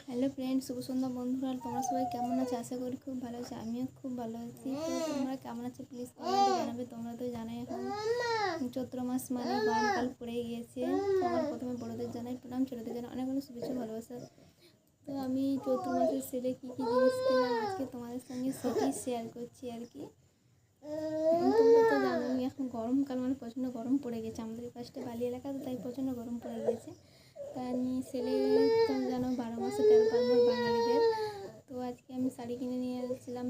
Hello friend, শুভ সন্ধ্যা বন্ধুরা। তোমরা সবাই কেমন আছো? আশা করি খুব ভালো আছো। আমিও খুব ভালো আছি। তো তোমরা কেমন আছো প্লিজ কমেন্টে জানাবে। তোমরা তো জানাই এখন চৈত্র মাস মানে গরমকাল পড়ে গিয়েছে। সবার প্রথমে বড়দের জানাই প্রণাম, ছোটোদের জানাই অনেক অনেক শুভেচ্ছা ভালোবাসা। তো আমি চৈত্র মাসের সেলে কী কী জিনিস কিনলাম আজকে তোমাদের সঙ্গে সেটাই শেয়ার করছি আর কি। তোমরা তো জানো এখন গরমকাল মানে প্রচণ্ড গরম পড়ে গেছে আমাদের পাশে বালি এলাকা, তো তাই প্রচণ্ড গরম পড়ে গিয়েছে। তাই আমি সেলে তো জানো 12 মাসে 13 পার্বণ বাঙালিদের। তো আজকে আমি শাড়ি কিনে নিয়ে এসেছিলাম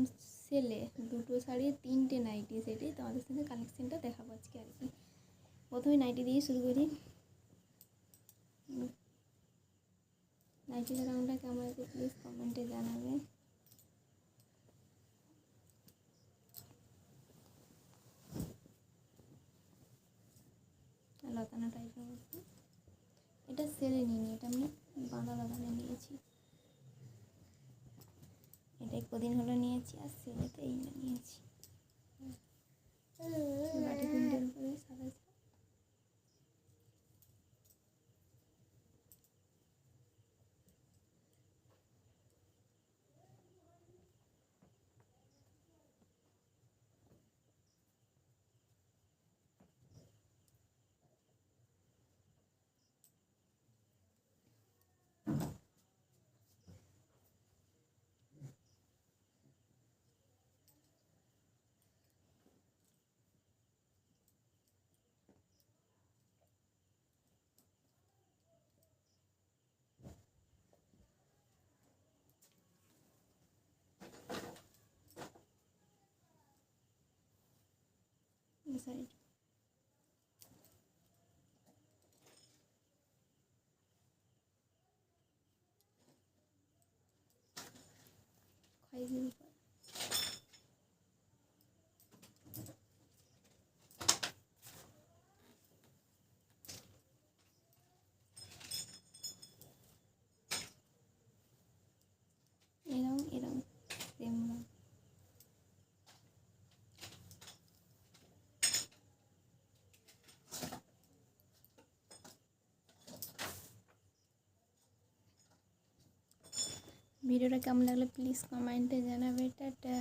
সেলে, 2টো শাড়ি 3টে নাইটি। সেটাই তোমাদের সঙ্গে কালেকশানটা দেখাবো আজকে আর কি। প্রথমে নাইটি দিয়ে শুরু করি। নাইটির দামটা কেমন আছে প্লিজ কমেন্টে জানাবে। লতানো টাইপের মধ্যে, এটা সেলে নিইনি, এটা আমি বাঁধা দোকানে নিয়েছি। এটা কদিন হলো নিয়েছি আর সেলেতে এই নিয়েছি। বাটি প্রিন্টের উপরে সাদা সাইড। খয়েরির উপর এরম এরম সেম রঙ। ভিডিওটা কেমন লাগলে প্লিজ কমেন্টে জানাবে। টাটা।